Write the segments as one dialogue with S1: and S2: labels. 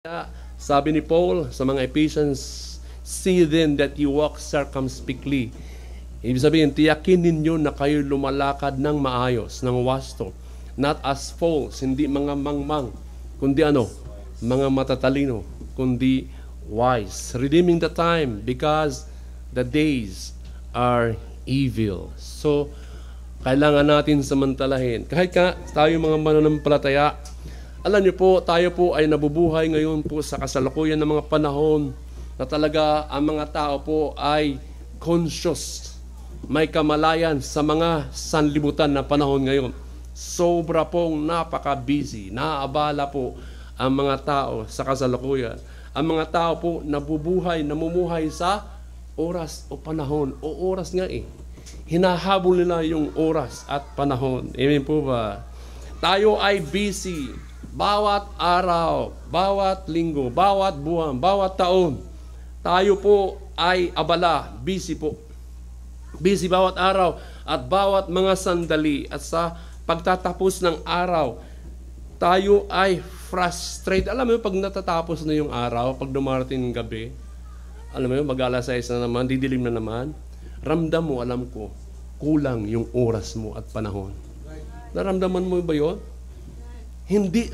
S1: Kaya sabi ni Paul sa mga Ephesians, see then that you walk circumspectly. Ibig sabihin, tiyakin ninyo na kayo lumalakad ng maayos, ng wasto. Not as fools, hindi mga mangmang, kundi mga matatalino, kundi wise. Redeeming the time because the days are evil. So, kailangan natin samantalahin. Kahit tayo mga mananampalataya, alam niyo po, tayo po ay nabubuhay ngayon po sa kasalukuyan ng mga panahon na talaga ang mga tao po ay conscious. May kamalayan sa mga sanlibutan na panahon ngayon. Sobra pong napaka-busy. Naaabala po ang mga tao sa kasalukuyan. Ang mga tao po namumuhay sa oras o panahon. O oras nga hinahabol nila yung oras at panahon. Amen po ba? Tayo ay busy. Bawat araw, bawat linggo, bawat buwan, bawat taon, tayo po ay abala, busy po. Busy bawat araw at bawat mga sandali. At sa pagtatapos ng araw, tayo ay frustrated. Alam mo, pag natatapos na yung araw, pag dumarating ng gabi, alam mo, mag-alas 6 na naman, didilim na naman, ramdam mo, alam ko, kulang yung oras mo at panahon. Naramdaman mo ba yun? Hindi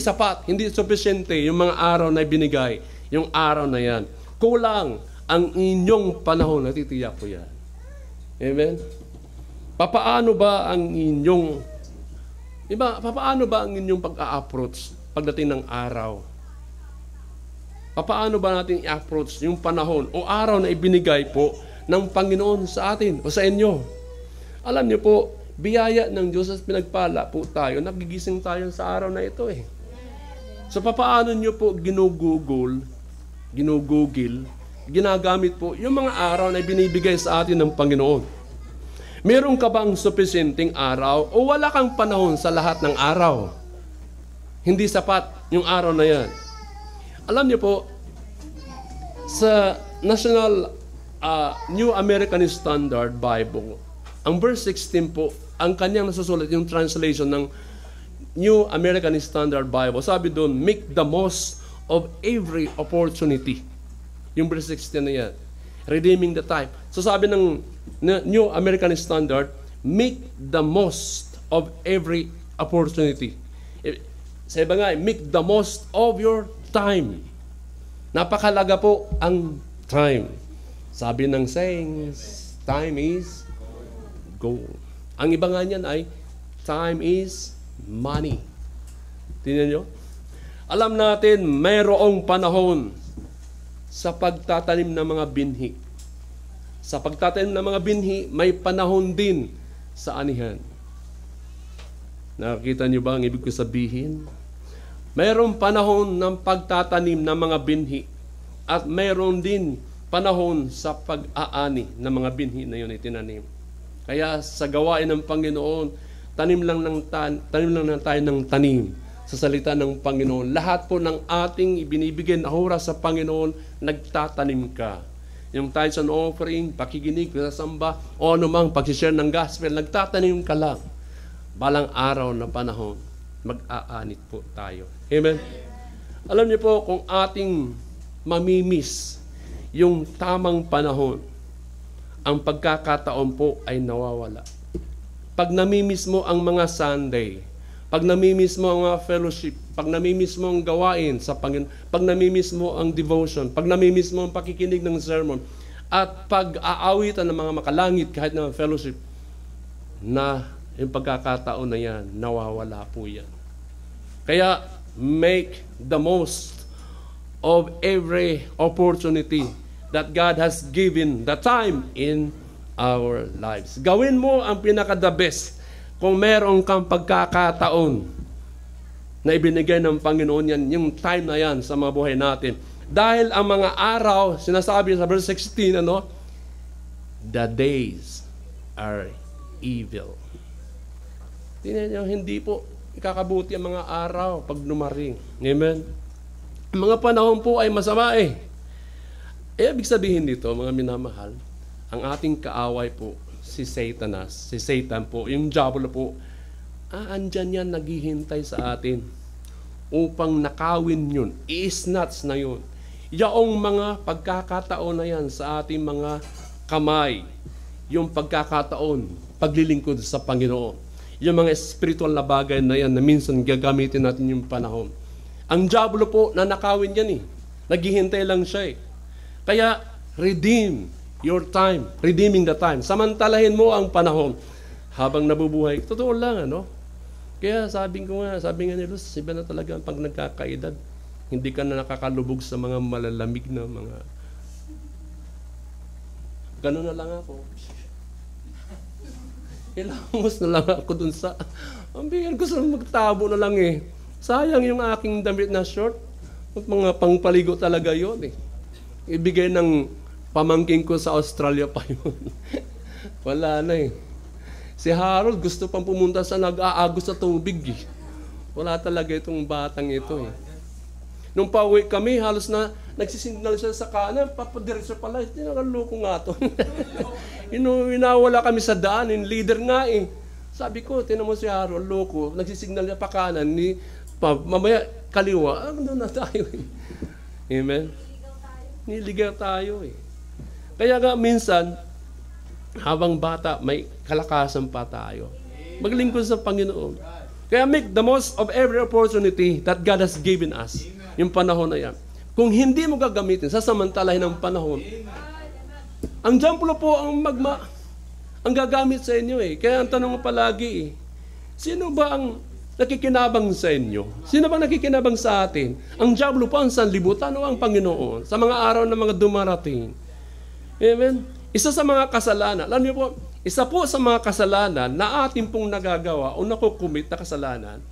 S1: sapat, hindi sufficiente yung mga araw na binigay, yung araw na yan. Kulang ang inyong panahon, natitiyak po yan. Amen? Papaano ba ang inyong pag-a-approach pagdating ng araw? Papaano ba natin i-approach yung panahon o araw na ibinigay po ng Panginoon sa atin o sa inyo? Alam niyo po, biyaya ng Diyos at pinagpala po tayo, nagigising tayo sa araw na ito So papaano nyo po ginugugol, ginagamit po yung mga araw na binibigay sa atin ng Panginoon? Meron ka bang sufficienteng araw o wala kang panahon sa lahat ng araw? Hindi sapat yung araw na yan. Alam niyo po, sa National New American Standard Bible, ang verse 16 po, ang kanyang nasusulat, yung translation ng New American Standard Bible, sabi doon, make the most of every opportunity. Yung verse 16 na yan. Redeeming the time. So sabi ng New American Standard, make the most of every opportunity. Sa iba nga, make the most of your time. Napakalaga po ang time. Sabi ng sayings, time is gold. Ang iba nga niyan ay, time is money. Tingnan nyo? Alam natin, mayroong panahon sa pagtatanim ng mga binhi. Sa pagtatanim ng mga binhi, may panahon din sa anihan. Nakakita nyo ba ang ibig ko sabihin? Mayroong panahon ng pagtatanim ng mga binhi at mayroon din panahon sa pag-aani ng mga binhi na yun itinanim. Kaya sa gawain ng Panginoon, tanim lang tayo ng tanim sa salita ng Panginoon. Lahat po ng ating ibinibigay na oras sa Panginoon, nagtatanim ka. Yung tithes and offering, pakikinig, samba, o anumang pag-share ng gospel, nagtatanim ka lang. Balang araw na panahon, mag-aanit po tayo. Amen? Alam niyo po, kung ating mamimiss yung tamang panahon, ang pagkakataon po ay nawawala. Pag namimiss mo ang mga Sunday, pag namimiss mo ang mga fellowship, pag namimiss mo ang gawain sa Panginoon, pag namimiss mo ang devotion, pag namimiss mo ang pakikinig ng sermon, at pag-aawitan ng mga makalangit kahit na fellowship, na yung pagkakataon na yan, nawawala po yan. Kaya, make the most of every opportunity that God has given the time in our lives. Gawin mo ang pinaka-the best kung meron kang pagkakataon na ibinigay ng Panginoon yan, yung time na yan sa mga buhay natin. Dahil ang mga araw, sinasabi sa verse 16, the days are evil. Tingnan nyo, hindi po ikakabuti ang mga araw pag dumaring. Amen? Ang mga panahon po ay masama ibig sabihin dito, mga minamahal, ang ating kaaway po, si Satan po, yung diablo po, andyan yan, naghihintay sa atin upang nakawin yun. I-snatch na yun. Yaong mga pagkakataon na yan sa ating mga kamay, yung pagkakataon, paglilingkod sa Panginoon. Yung mga spiritual na bagay na yan na minsan gagamitin natin yung panahon. Ang diablo po na nakawin yan eh. Naghihintay lang siya eh. Kaya redeem your time. Redeeming the time. Samantalahin mo ang panahon habang nabubuhay. Totoo lang, ano? Kaya sabi nga ni Luz, iba na talaga pag nagkakaedad. Hindi ka na nakakalubog sa mga malalamig na mga... Ganun na lang ako. Ilamos na lang ako dun sa... Ang bigyan ko sa magtabo na lang eh. Sayang yung aking damit na short. Mga pangpaligo talaga yun eh. Ibigay ng pamangking ko sa Australia pa yun. Wala na eh. Si Harold gusto pang pumunta sa nag-aagos sa tubig eh. Wala talaga itong batang ito eh. Nung pauwi kami, halos na nagsisignal siya sa kanan, papadiretso pala, tinaloko nga to. Inawala kami sa daan, yung leader nga eh. Sabi ko, tinan mo si Harold, loko, nagsisignal niya pa kanan, mamaya kaliwa, ano na tayo eh. Amen? Niligaw tayo eh. Kaya nga minsan, habang bata, may kalakasan pa tayo. Maglingkod sa Panginoon. Kaya make the most of every opportunity that God has given us. Yung panahon na yan. Kung hindi mo gagamitin, sasamantalahin ng panahon. Ang diablo po ang gagamit sa inyo eh. Kaya ang tanong mo palagi eh, sino ba ang nakikinabang sa inyo? Sino ba nakikinabang sa atin? Ang diablo po ang sanlibutan o ang Panginoon sa mga araw na mga dumarating. Amen? Isa sa mga kasalanan, alam niyo po, isa po sa mga kasalanan na atin pong nagagawa o nakukumit na kasalanan,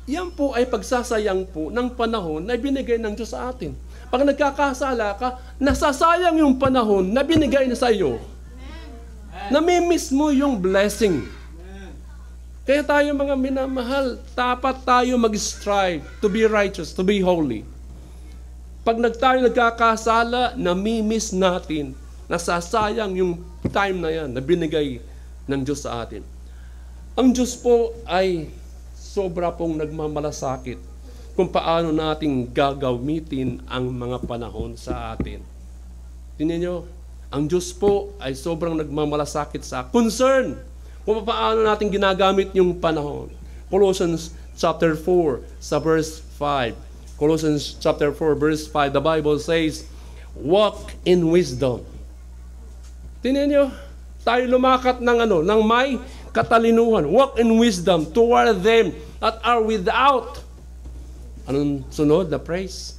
S1: yan po ay pagsasayang po ng panahon na binigay ng Diyos sa atin. Pag nagkakasala ka, nasasayang yung panahon na binigay na sa iyo. Namimiss mo yung blessing. Kaya tayo mga minamahal, dapat tayo mag-strive to be righteous, to be holy. Pag tayo nagkakasala, namimiss natin, nasasayang yung time na yan na binigay ng Diyos sa atin. Ang Diyos po ay sobra pong nagmamalasakit kung paano nating gagamitin ang mga panahon sa atin. Tingnan nyo, ang Diyos po ay sobrang nagmamalasakit sa concern kung paano natin ginagamit yung panahon. Colossians chapter 4 sa verse 5. Colossians chapter 4 verse 5, the Bible says, walk in wisdom. Tingnan nyo, tayo lumakat ng may katalinuhan. Walk in wisdom toward them that are without. Anong sunod na praise?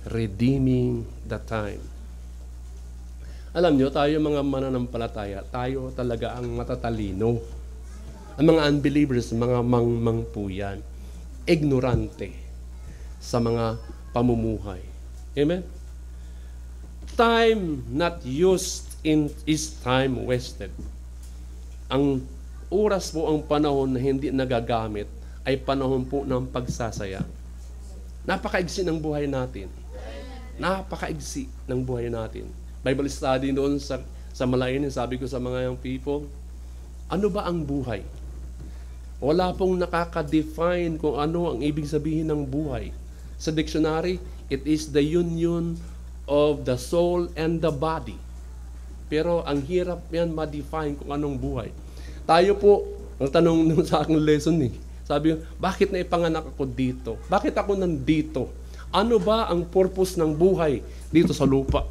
S1: Redeeming the time. Alam nyo, tayo mga mananampalataya, tayo talaga ang matatalino. Ang mga unbelievers, mga mangmang po yan. Ignorante sa mga pamumuhay. Amen? Time not used is time wasted. Ang oras po, ang panahon na hindi nagagamit ay panahon po ng pagsasayang. Napakaigsi ng buhay natin. Napakaigsi ng buhay natin. Bible study doon sa Malayan, sabi ko sa mga young people, ano ba ang buhay? Wala pong nakaka-define kung ano ang ibig sabihin ng buhay. Sa dictionary, it is the union of the soul and the body. Pero ang hirap yan ma-define kung anong buhay. Tayo po, ang tanong nung sa aking lesson sabi, bakit na ipanganak ako dito? Bakit ako nandito? Ano ba ang purpose ng buhay dito sa lupa?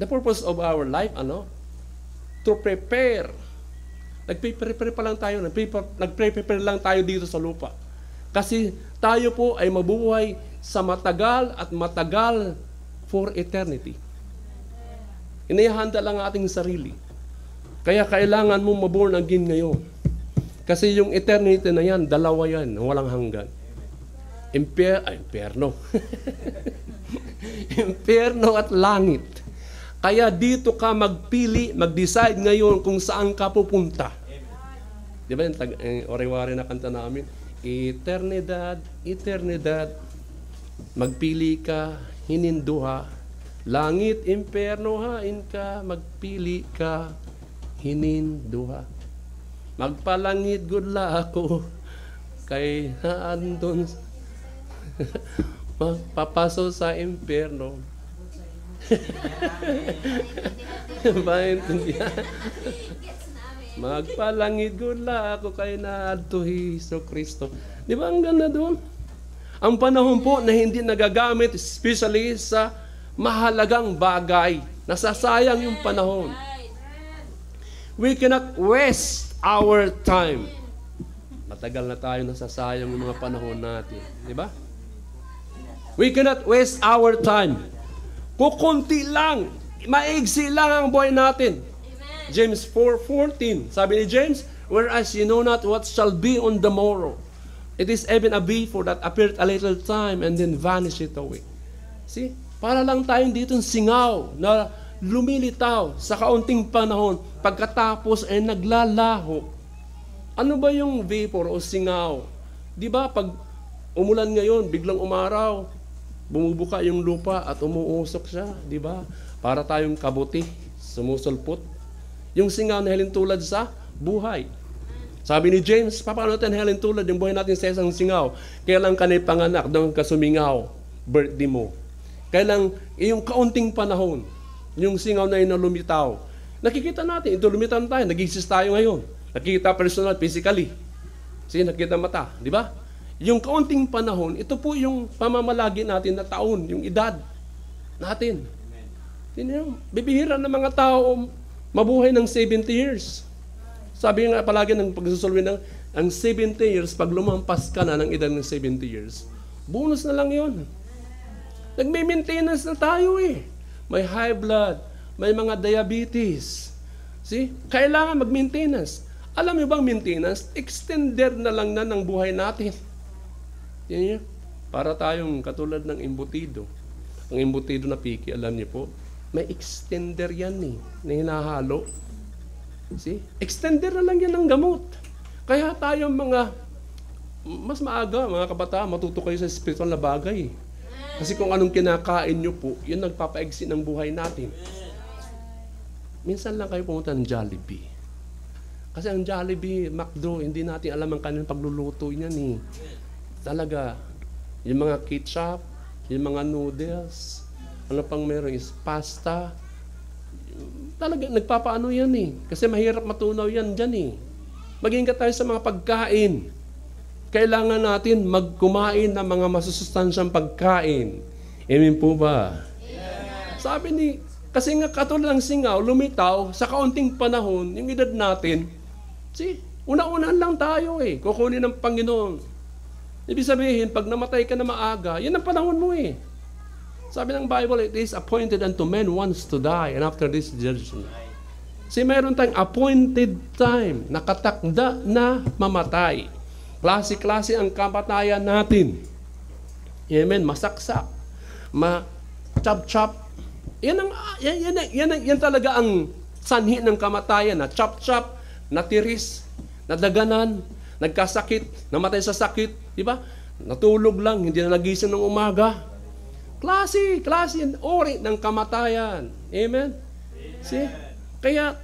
S1: The purpose of our life, to prepare. Nagpe-prepare pa lang tayo, nagpe-prepare lang tayo dito sa lupa. Kasi tayo po ay mabuhay sa matagal at matagal for eternity. Inihanda lang ang ating sarili. Kaya kailangan mo maborn again ngayon. Kasi yung eternity na yan, dalawa yan, walang hanggan. Impyerno. Impyerno at langit. Kaya dito ka magpili, mag-decide ngayon kung saan ka pupunta. Di ba yung ore-ware na kanta namin? Eternidad, eternidad. Magpili ka, hininduha. Langit, impyerno, hain ka. Magpili ka, hininduha. Magpalangit gudla ako kay andon Papasok sa impyerno. Maintindihan? Magpalangid gula ako kay naadto Hesus Kristo. Di ba ang ganda doon? Ang panahon po na hindi nagagamit, especially sa mahalagang bagay. Nasasayang yung panahon. We cannot waste our time. Matagal na tayo nasasayang yung mga panahon natin. Di ba? We cannot waste our time. Kukunti lang, maigsi lang ang buhay natin. Amen. James 4:14. Sabi ni James, whereas you know not what shall be on the morrow, it is even a before that appeared a little time and then vanisheth away. See? Para lang tayong dito singaw na lumilitaw sa kaunting panahon, pagkatapos ay naglalaho. Ano ba yung vapor o singaw? Di ba pag umulan ngayon, biglang umaraw, bumubuka yung lupa at umuusok siya, di ba? Para tayong kabuti, sumusulpot. Yung singaw na halintulad sa buhay. Sabi ni James, paano natin halintulad yung buhay natin sa isang singaw? Kailang ka na panganak, doon ka sumingaw, birthday mo. Kailang, yung kaunting panahon, yung singaw na yun na lumitaw. Nakikita natin, ito lumitaw tayo, nag-exist tayo ngayon. Nakikita personal, physically. Sige, nakikita mata, di ba? Yung kaunting panahon, ito po yung pamamalagi natin na taon, yung edad natin. Amen. Bibihira ng mga tao mabuhay ng 70 years. Sabi nga palagi ng pagsusulwi ng ang 70 years, pag lumampas ka na ng edad ng 70 years, bonus na lang yun. Nagme-maintenance na tayo eh. May high blood, may mga diabetes. See? Kailangan mag-maintenance. Alam niyo bang maintenance? Extender na lang na ng buhay natin. Yan yun. Para tayong katulad ng embutido. Ang embutido na piki, alam niyo po, may extender yan eh, na hinahalo. See? Extender na lang yan ng gamot. Kaya tayong mga, mas maaga, mga kabataan, matuto kayo sa spiritual na bagay. Kasi kung anong kinakain nyo po, yun nagpapaigsi ng buhay natin. Minsan lang kayo pumunta ng Jollibee. Kasi ang Jollibee, McDo, hindi natin alam ang kanilang pagluluto niyan eh. Talaga, yung mga ketchup, yung mga noodles, ano pang meron is pasta. Talaga, nagpapaano yan eh. Kasi mahirap matunaw yan dyan eh. Mag-ingat tayo sa mga pagkain. Kailangan natin magkumain ng mga masusustansyang pagkain. Amen po ba? Yeah. Sabi ni, kasi nga katulad ng singaw, lumitaw sa kaunting panahon, yung edad natin, una-unahan lang tayo eh. Kukunin ng Panginoon. Ibig sabihin, pag namatay ka na maaga, yan ang panahon mo eh. Sabi ng Bible, it is appointed unto men once to die, and after this judgment. Kasi mayroon tayong appointed time, nakatakda na mamatay. Klase-klase ang kamatayan natin. Amen, masaksak, ma-chop-chop. Yan talaga ang sanhi ng kamatayan, na chop-chop, natiris, nadaganan, nagkasakit, namatay sa sakit, di ba? Natulog lang, hindi na nagising ng umaga. Klase, ori ng kamatayan. Amen? See? Kaya,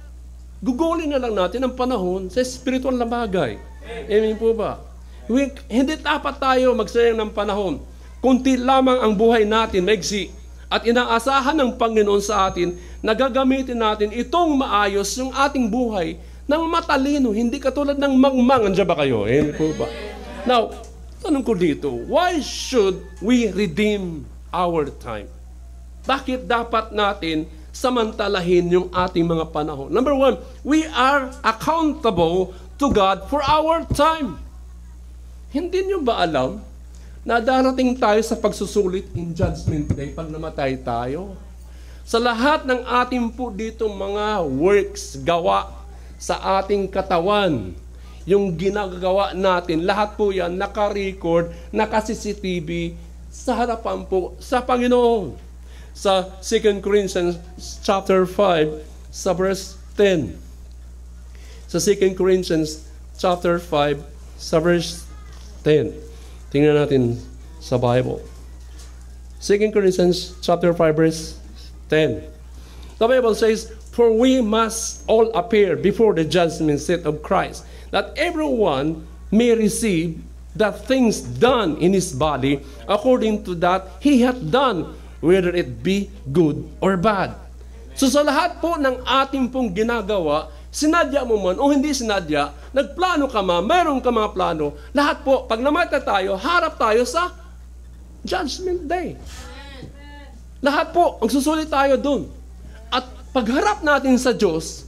S1: gugulin na lang natin ang panahon sa spiritual na bagay. Amen po ba? Hindi dapat tayo magsayang ng panahon. Kunti lamang ang buhay natin, maigsi. At inaasahan ng Panginoon sa atin na gagamitin natin itong maayos yung ating buhay ng matalino, hindi katulad ng mangmang. Andiyan ba kayo? Po ba? Now, tanong ko dito, why should we redeem our time? Bakit dapat natin samantalahin yung ating mga panahon? Number one, we are accountable to God for our time. Hindi nyo ba alam na darating tayo sa pagsusulit in Judgment Day pag namatay tayo? Sa lahat ng ating po dito mga works, gawa, sa ating katawan, yung ginagawa natin, lahat po yan naka-record, naka-CCTV sa harapan po sa Panginoon. Sa 2 Corinthians chapter 5 sa verse 10. Sa 2 Corinthians chapter 5 sa verse 10. Tingnan natin sa Bible. 2 Corinthians chapter 5 verse 10. The Bible says, "For we must all appear before the judgment seat of Christ, that everyone may receive the things done in His body, according to that He hath done, whether it be good or bad. So sa lahat po ng ating pong ginagawa, sinadya mo man o hindi sinadya, nagplano ka man, mayroon ka mga plano, lahat po, pag namatay tayo, harap tayo sa Judgment Day. Lahat po, magsusulit tayo dun. At pagharap natin sa Diyos,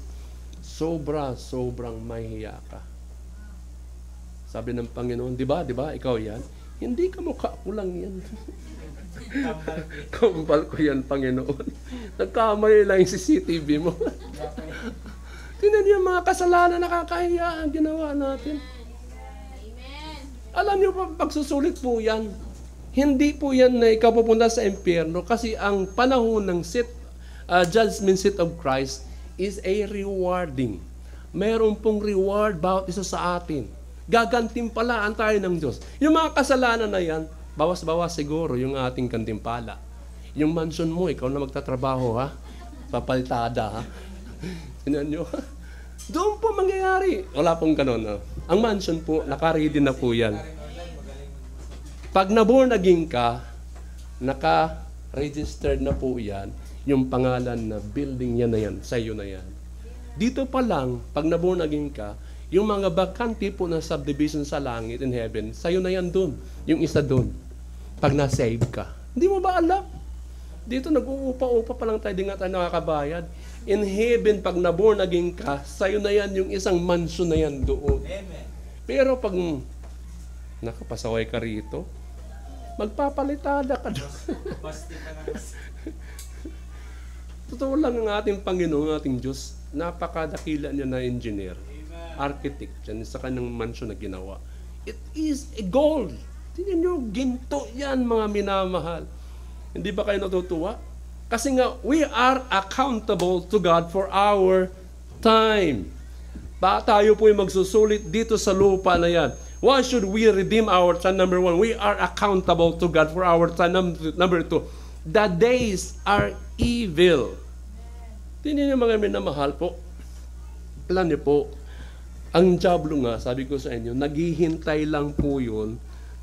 S1: sobrang mahihiya ka. Sabi ng Panginoon, di ba, ikaw yan? Hindi ka mukha ko lang yan. Kambal ko yan, Panginoon. Nagkamali lang yung CCTV mo. Tingnan niyo mga kasalanan, nakakahiya ang ginawa natin. Alam niyo pa, pagsusulit po yan, hindi po yan na ikaw pupunta sa impyerno kasi ang panahon ng judgment seat of Christ is a rewarding. Meron pong reward bawat isa sa atin. Gagantimpalaan tayo ng Diyos. Yung mga kasalanan na yan, bawas-bawas siguro yung ating gantimpala. Yung mansion mo, ikaw na magtatrabaho, ha? Papalitada, ha? Tingnan nyo. Doon po mangyayari. Wala pong ganun. Ha? Ang mansion po, nakaready na po yan. Pag na-born again ka, naka-registered na po yan, yung pangalan na building yan na yan, sa iyo na yan. Dito pa lang, pag na-born again ka, yung mga bakante po na subdivision sa langit in heaven, sa iyo na yan doon. Yung isa doon. Pag na-save ka. Hindi mo ba alam? Dito nag-uupa-upa pa lang tayo, di nga tayo nakakabayad. In heaven, pag na-born again ka, sa'yo na yan yung isang mansion na yan doon. Amen. Pero pag nakapasaway ka rito, magpapalitada ka doon. Totoo lang ang ating Panginoon, ang ating Diyos, napakadakila niya na engineer, architect, yan sa kanyang mansion na ginawa. It is a gold. Tingnan nyo, ginto yan, mga minamahal. Hindi ba kayo natutuwa? Kasi nga, we are accountable to God for our time. Tayo po yung magsusulit dito sa lupa na yan. Why should we redeem our time? Number one, we are accountable to God for our time. Number two, the days are evil. Tingnan niyo mga minamahal po. Alam niyo po, ang diablo nga, sabi ko sa inyo, naghihintay lang po yun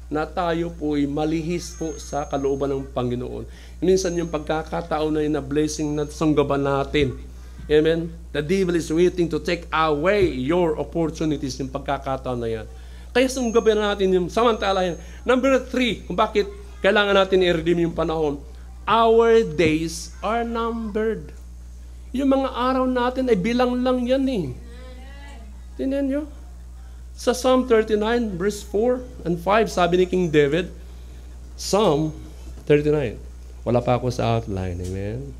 S1: na tayo po'y malihis po sa kalooban ng Panginoon. Minsan yung pagkakataon na yun na blessing na sanggaban natin. Amen? The devil is waiting to take away your opportunities yung pagkakataon na yan. Kaya sanggaban natin yung samantala yan. Number 3, kung bakit kailangan natin i-redeem yung panahon. Our days are numbered. Yung mga araw natin ay bilang lang yan eh. Tingnan nyo. Sa Psalm 39, verse 4 and 5, sabi ni King David, Psalm 39. Wala pa ako sa outline. Amen?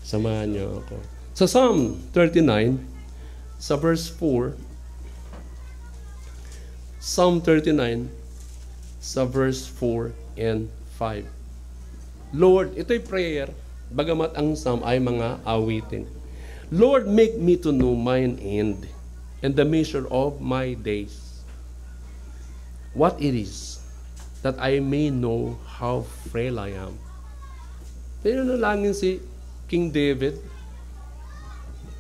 S1: Samahan nyo ako. Sa Psalm 39, sa verse 4, Psalm 39, sa verse 4 and 5. Lord, ito'y prayer, bagamat ang Psalm ay mga awitin. Lord, make me to know mine end, and the measure of my days, what it is, that I may know how frail I am. Pinanalangin si King David,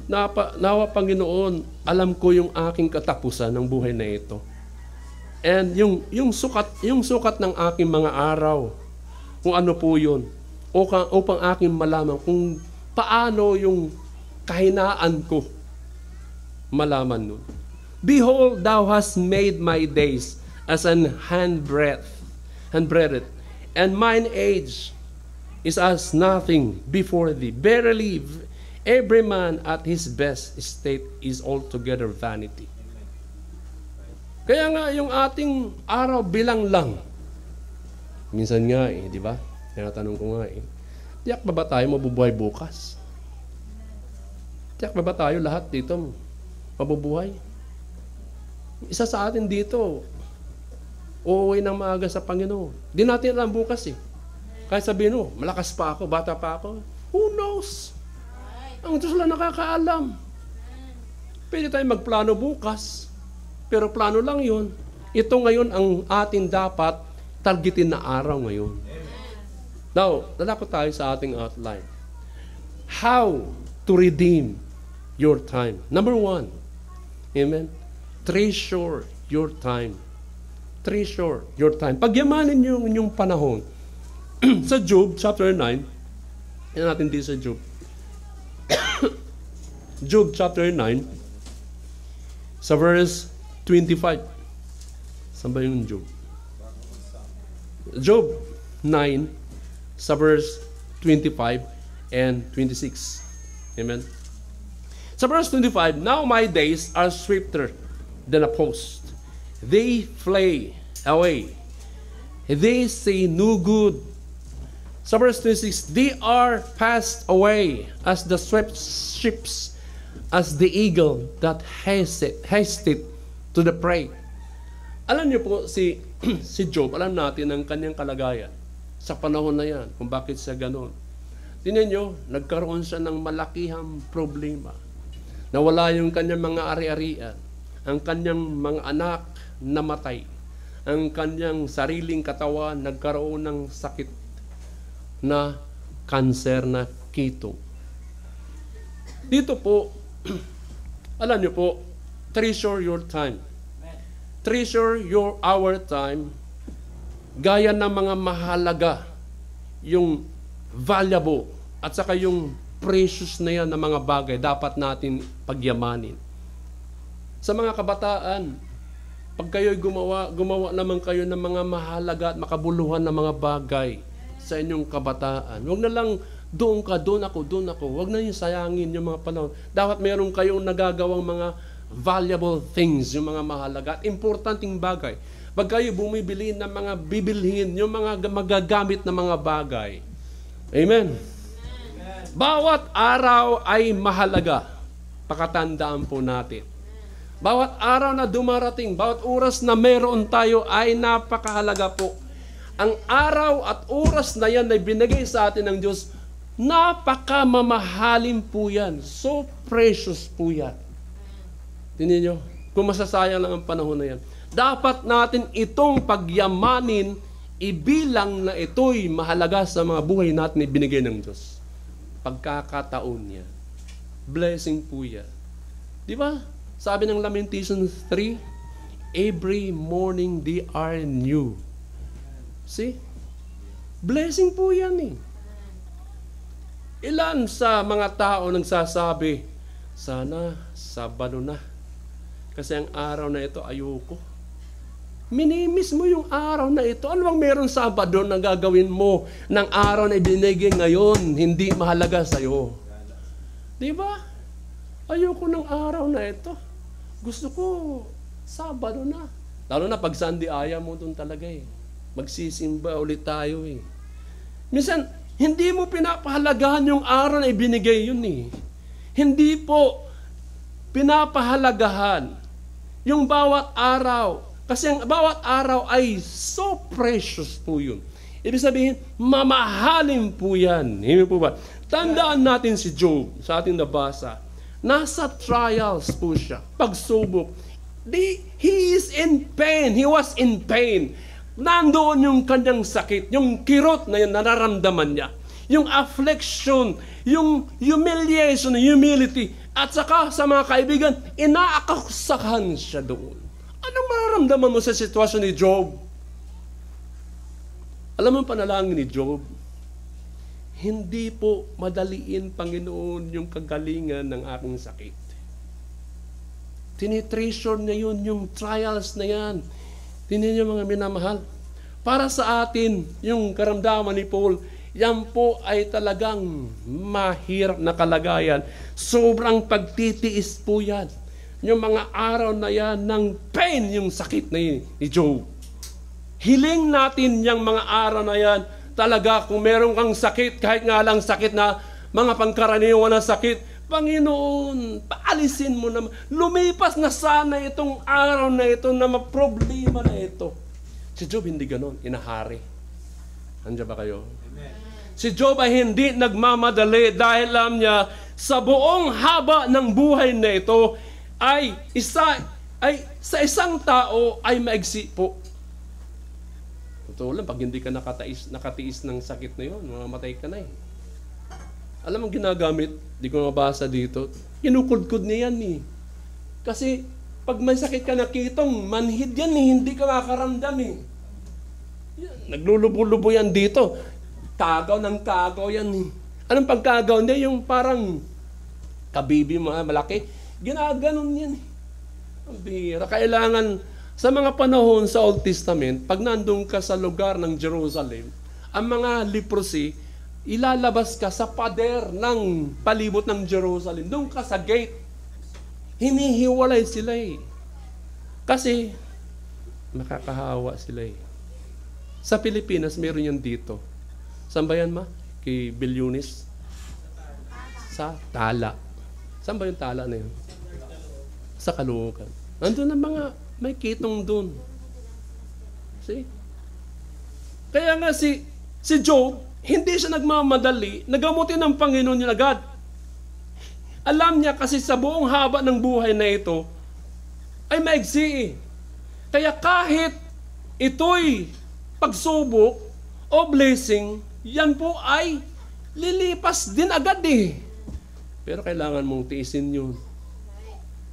S1: nawa Panginoon, alam ko yung aking katapusan ng buhay na ito. And yung sukat ng aking mga araw, kung ano po yun, upang aking malaman kung paano yung kahinaan ko, malaman nun. Behold, thou hast made my days as an handbreadth, and mine age is as nothing before thee. Verily, every man at his best estate is altogether vanity. Kaya nga, yung ating araw bilang lang. Minsan nga di ba? Tinatanong ko nga tiyak ba tayo mabubuhay bukas? Tiyak ba tayo lahat dito mabubuhay? Isa sa atin dito, uuwi ng maaga sa Panginoon. Di natin alam bukas Kahit sabihin malakas pa ako, bata pa ako. Who knows? Ang Diyos lang nakakaalam. Pwede tayo magplano bukas, pero plano lang yun. Ito ngayon ang atin dapat targetin na araw ngayon. Now, lalako tayo sa ating outline. How to redeem your time. Number 1, amen, treasure your time. treasure your time. Pagyamanin niyo yung panahon. Sa Job, chapter 9, yan natin din sa Job. Job, chapter 9, sa verse 25. Saan ba yung Job? Job 9, sa verse 25 and 26. Amen? Sa verse 25, now my days are swifter than a post. They fly away. They say no good. Sa verse 26, they are passed away as the swift ships, as the eagle that hasteth to the prey. Alam niyo po, si Job, alam natin ang kanyang kalagayan sa panahon na yan, kung bakit siya ganon. Tingnan niyo, nagkaroon siya ng malakihang problema. Nawala yung kanyang mga ari-arian, ang kanyang mga anak namatay, ang kanyang sariling katawan nagkaroon ng sakit na cancer na keto. Dito po, alam niyo po, treasure your time. Treasure our time, gaya ng mga mahalaga, yung valuable, at saka yung precious na yan na mga bagay dapat natin pagyamanin. Sa mga kabataan, pag kayo'y gumawa naman kayo ng mga mahalaga at makabuluhan na mga bagay sa inyong kabataan. Huwag na lang doon ako. Huwag na yung sayangin yung mga panahon. Dapat meron kayong nagagawang mga valuable things, yung mga mahalaga at importanteng bagay. Pag kayo bumibili ng mga bibilhin, yung mga magagamit na mga bagay. Amen. Bawat araw ay mahalaga. Pakatandaan po natin. Bawat araw na dumarating, bawat oras na meron tayo ay napakahalaga po. Ang araw at oras na yan ay binigay sa atin ng Diyos, napakamamahalin po yan. So precious po yan. Tingnan nyo, kung masasayang lang ang panahon na yan. Dapat natin itong pagyamanin, ibilang na ito'y mahalaga sa mga buhay natin ibinigay ng Diyos. Pagkakataon niya. Blessing po yan. Di ba? Sabi ng Lamentations 3, every morning they are new. See? Blessing po yan eh. Ilan sa mga tao nagsasabi, sana Sabado na. Kasi ang araw na ito ayoko. Minimiss mo yung araw na ito. Ano bang meron Sabado na gagawin mo ng araw na ibinigay ngayon, hindi mahalaga sa'yo? Di ba? Ayoko ng araw na ito. Gusto ko Sabado na. Lalo na pag Sunday, ayaw mo doon talaga eh. Magsisimba ulit tayo eh. Minsan, hindi mo pinapahalagahan yung araw na ibinigay yun eh. Hindi po pinapahalagahan yung bawat araw. Kasi ang bawat araw ay so precious po yun. Ibig sabihin, mamahalin po yan. Hindi po ba? Tandaan natin si Job sa ating nabasa. Nasa trials po siya. Pagsubok. He is in pain. He was in pain. Nandoon yung kanyang sakit, yung kirot na yun, nararamdaman niya. Yung affliction, yung humiliation, humility, at saka sa mga kaibigan, inaaksakan siya doon. Anong mararamdaman mo sa sitwasyon ni Job? Alam mo ang panalangin ni Job? Hindi po madaliin, Panginoon, yung kagalingan ng aking sakit. Tinitreasure niya yun, yung trials na yan. Tingnan niyo mga minamahal. Para sa atin, yung karamdaman ni Paul, yan po ay talagang mahirap na kalagayan. Sobrang pagtitiis po yan. Yung mga araw na yan ng pain, yung sakit na yun, ni Job. Hiling natin yung mga araw na yan, talaga kung meron kang sakit, kahit nga lang sakit na mga pangkaraniwan na sakit, Panginoon, paalisin mo naman. Lumipas na sana itong araw na ito na problema na ito. Si Job hindi ganon, inahari. Andiyan ba kayo? Amen. Si Job ay hindi nagmamadali dahil alam niya sa buong haba ng buhay na ito ay sa isang tao ay maigsi po. Totoo lang, pag hindi ka nakatiis ng sakit na yun, mamamatay ka na eh. Alam mo ginagamit, di ko mabasa dito, kinukudkod niya yan eh. Kasi Pag may sakit ka na kitong, manhid yan eh, hindi ka makaramdam eh. Yan, naglulubo-lubo yan dito. Kagaw ng kagaw yan eh. Anong pagkagaw? Hindi, yung parang kabibi mo, malaki. Ginaganon yan eh. Ang bihira. Kailangan, sa mga panahon sa Old Testament, pag nandun ka sa lugar ng Jerusalem, ang mga leprosy, ilalabas ka sa pader ng palibot ng Jerusalem. Doon ka sa gate. Hinihiwalay sila eh. Kasi, makakahawa sila eh. Sa Pilipinas, meron yan dito. Saan ba yan, ma? Kay Bilyunis? Sa Tala. Saan ba yung Tala na yun? Sa Caloocan. Nandun ang mga may kitong dun. See? Kaya nga si Job, hindi siya nagmamadali, nagamutin ng Panginoon niya agad. Alam niya kasi sa buong haba ng buhay na ito, ay maigsi eh. Kaya kahit ito'y pagsubok o blessing, yan po ay lilipas din agad eh. Pero kailangan mong tiisin yun.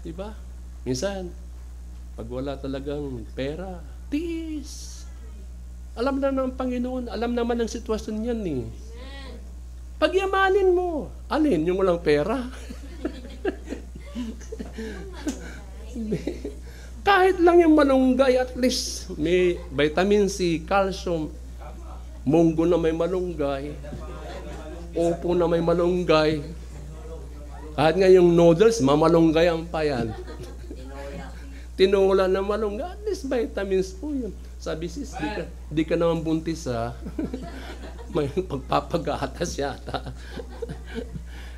S1: Diba? Minsan, pag wala talagang pera, tiis. Alam na ng Panginoon, alam naman ang sitwasyon yan eh. Pagyamanin mo. Alin? Yung walang pera? Kahit lang yung malunggay, at least may vitamin C, calcium, munggo na may malunggay, opo na may malunggay. Kahit nga yung noodles, mamalunggayan pa yan. Tinola na malunggay, at least vitamins po yun. Sabi sis, di ka naman buntis ha. May pagpapagatas yata.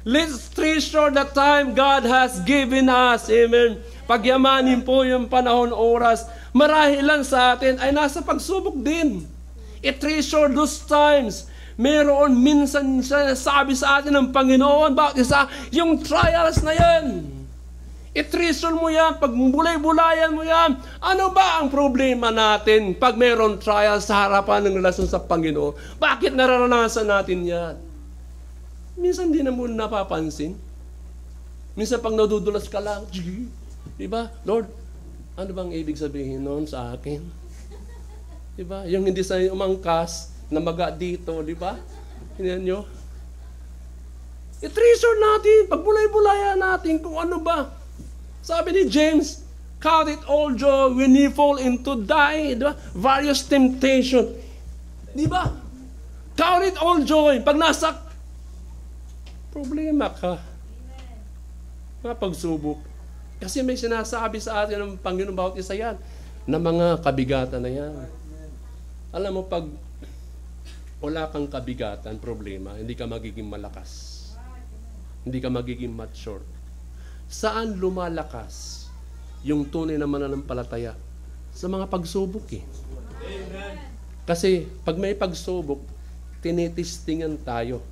S1: Let's treasure the time God has given us. Amen. Pagyamanin po yung panahon, oras. Marahil lang sa atin ay nasa pagsubok din. I-treasure those times. Meron minsan sabi sa atin ng Panginoon, bakit isa? Yung trials na yan. I-treasure mo yan, pag bulay-bulayan mo yan. Ano ba ang problema natin pag mayroon trial sa harapan ng relasyon sa Panginoon? Bakit nararanasan natin yan? Minsan di na mo napapansin. Minsan pag nadudulas ka lang, diba? Lord, ano bang ibig sabihin noon sa akin? Diba? Yung hindi sa umangkas, na maga dito, diba? Hindi nyo? I-treasure natin, pag bulay-bulayan natin kung ano ba. Sabi ni James, count it all joy when you fall into diba? Various temptation. Di ba? Count it all joy. Pag nasa problema ka, mga pagsubok. Kasi may sinasabi sa atin ng Panginoon bawat isa yan, na mga kabigatan na yan. Alam mo, pag wala kang kabigatan, problema, hindi ka magiging malakas. Hindi ka magiging mature. Saan lumalakas yung tunay na mananampalataya? Sa mga pagsubok eh. Amen. Kasi pag may pagsubok, tinitistingan tayo.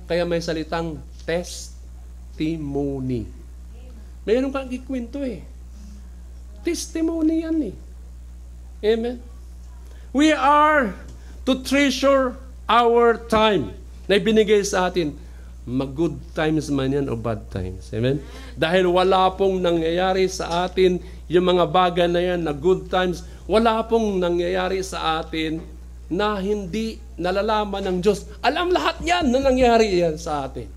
S1: Kaya may salitang testimony. Mayroon kang ikwento eh. Testimony yan eh. Amen. We are to treasure our time na ibinigay sa atin. Mag-good times man yan o bad times. Amen? Dahil wala pong nangyayari sa atin yung mga bagay na yan na good times. Wala pong nangyayari sa atin na hindi nalalaman ng Diyos. Alam lahat yan na nangyayari yan sa atin.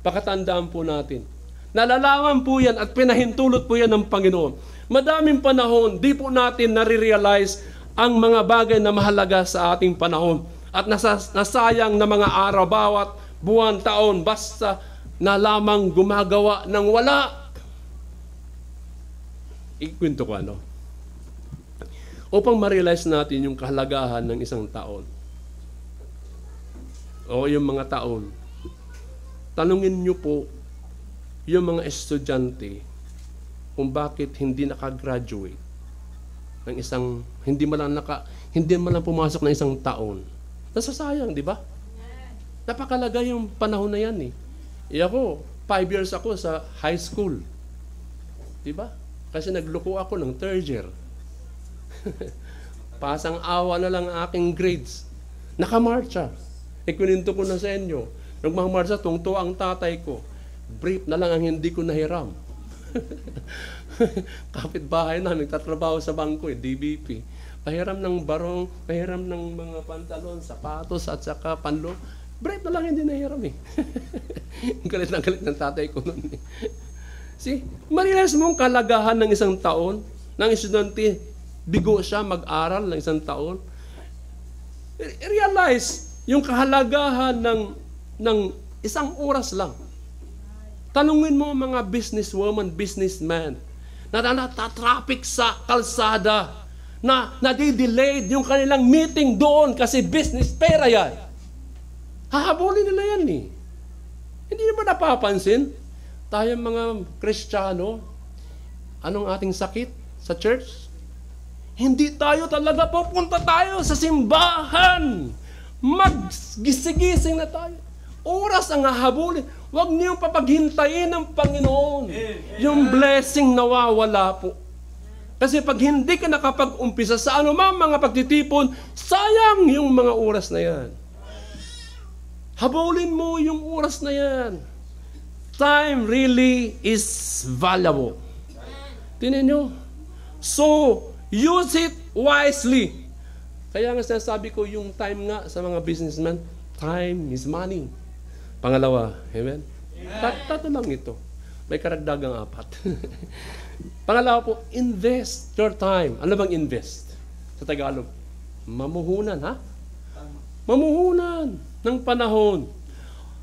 S1: Pakatandaan po natin. Nalalaman po yan at pinahintulot po yan ng Panginoon. Madaming panahon, di po natin nare-realize ang mga bagay na mahalaga sa ating panahon. At nasayang na mga araw bawat buwan, taon, basta na lamang gumagawa ng wala. Ikwento ko ano. Upang ma-realize natin yung kahalagahan ng isang taon. O yung mga taon. Tanungin nyo po yung mga estudyante kung bakit hindi nakagraduate ng isang, hindi man lang pumasok ng isang taon. Nasasayang, di ba? Napakalaga yung panahon na yan eh. Ako, 5 years ako sa high school. Diba? Kasi nagluko ako ng 3rd year. Pasang awa na lang aking grades. Nakamarcha. Ikuninto ko na sa inyo. Nagmamarcha, tungto ang tatay ko. Brief na lang ang hindi ko nahiram. Kapitbahay na, nagtatrabaho sa bangko, DBP. Pahiram ng barong, pahiram ng mga pantalon, sapatos, at saka panlo. Brief na lang hindi nahiram eh. Galit na galit ng tatay ko noon eh. See, marilas mo ang kalagahan ng isang taon, ng estudyante, bigo siya mag-aral ng isang taon. Realize yung kahalagahan ng isang oras lang. Tanungin mo ang mga businesswoman, businessman, na natatraffic sa kalsada, na nadidelayed yung kanilang meeting doon kasi business pera yan. Hahabulin nila yan eh. Hindi ba napapansin? Tayo mga Kristiyano, anong ating sakit sa church? Hindi tayo talaga pupunta tayo sa simbahan. Maggising-gising na tayo. Oras ang hahabulin. Huwag niyong papaghintayin ng Panginoon. Yung blessing nawawala po. Kasi pag hindi ka nakapag-umpisa sa anumang mga pagtitipon, sayang yung mga oras na yan. Habulin mo yung oras na yan. Time really is valuable. Tingnan nyo. So, use it wisely. Kaya nga sinasabi ko yung time nga sa mga businessmen, time is money. Pangalawa, amen? Tatlo lang ito. May karagdagang 4. Pangalawa po, invest your time. Ano bang invest? Sa Tagalog, mamuhunan, ha? Mamuhunan ng panahon.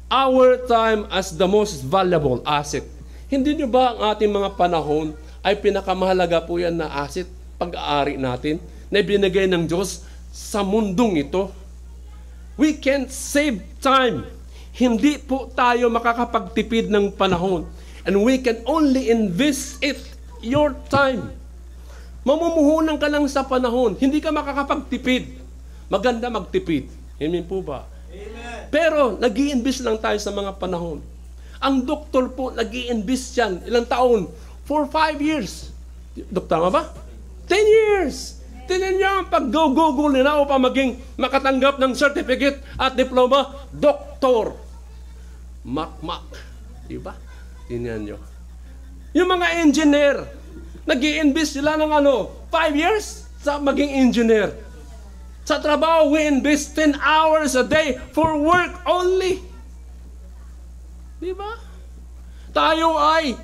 S1: Our time as the most valuable asset. Hindi nyo ba ang ating mga panahon ay pinakamahalaga po yan na asset, pag-aari natin, na ibinigay ng Diyos sa mundong ito? We can't save time. Hindi po tayo makakapagtipid ng panahon. And we can only invest it, your time. Mamumuhunan ka lang sa panahon. Hindi ka makakapagtipid. Maganda magtipid. Amen po ba? Amen. Pero nag-i-invest lang tayo sa mga panahon. Ang doktor po, nag-i-invest yan. Ilang taon? 4, 5 years. Doktor, tama ba? 10 years. Tinan niyo ang pag-google nila upang maging makatanggap ng certificate at diploma, doktor. Mak. Diba? Tinan niyo. Yung mga engineer, nag-i-invest sila ng 5 years sa maging engineer. Sa trabaho, we invest 10 hours a day for work only. Diba? Tayo ay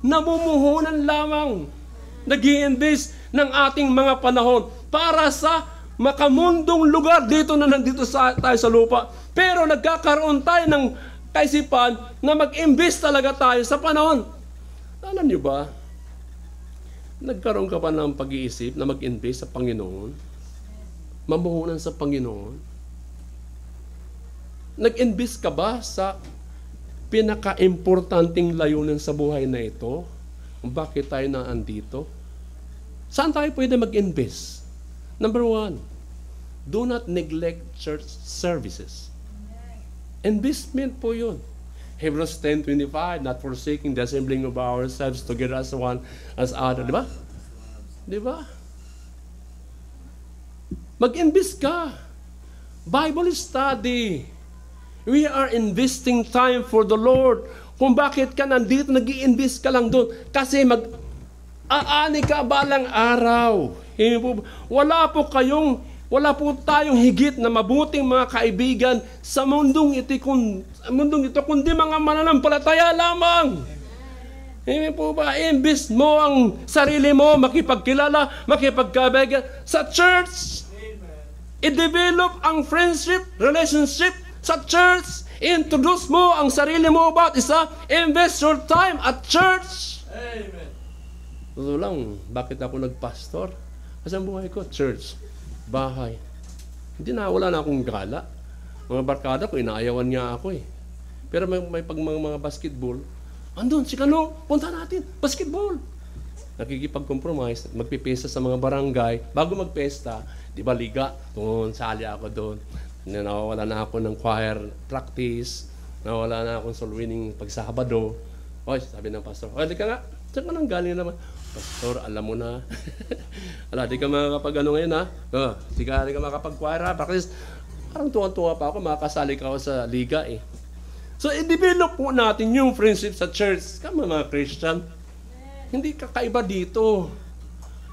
S1: namumuhunan lamang. Nag-i-invest ng ating mga panahon para sa makamundong lugar dito na nandito tayo sa lupa. Pero nagkakaroon tayo ng kaisipan na mag-invest talaga tayo sa panahon. Alam niyo ba, nagkaroon ka pa ng pag-iisip na mag-invest sa Panginoon? Mamuhunan sa Panginoon? Nag-invest ka ba sa pinaka-importanting layunin sa buhay na ito? Bakit tayo na andito? Saan tayo pwede mag-invest? Number 1, do not neglect church services. Investment po yun. Hebrews 10:25, not forsaking the assembling of ourselves together as one, as other. Di ba? Di ba? Mag-invest ka. Bible study. We are investing time for the Lord. Kung bakit ka nandito, nag-i-invest ka lang doon. Kasi aani ka balang araw. Wala po tayong higit na mabuting mga kaibigan sa mundong ito, kundi mga mananampalataya lamang. Hindi po ba? Invest mo ang sarili mo, makipagkilala, makipagkaibigan sa church. I-develop ang friendship, relationship sa church. Introduce mo ang sarili mo about isa. Invest your time at church. Amen. Totoo lang, bakit ako nagpastor? Kasi ang buhay ko, church, bahay. Hindi na, wala na akong gala. Mga barkada ko, inaayawan niya ako eh. Pero may pag mga basketball, andun, si Kano, punta natin, basketball. Nakikipag-compromise, magpipesta sa mga barangay. Bago magpesta, di ba liga? Doon, sali ako doon. Nawawala na ako ng choir practice. Nawawala na akong soul winning pag sa Sabado. Oy, sabi ng pastor, di ka nga, saan ka nang galing naman? Pastor, alam mo na. Di ka makakapag ngayon ha? Di ka makakapag-choir ha? Practice. Parang tuwa-tuwa pa ako, makakasali ka ako sa liga eh. So, i-develop po natin yung friendship sa church. Kama mga Christian. Hindi kakaiba dito.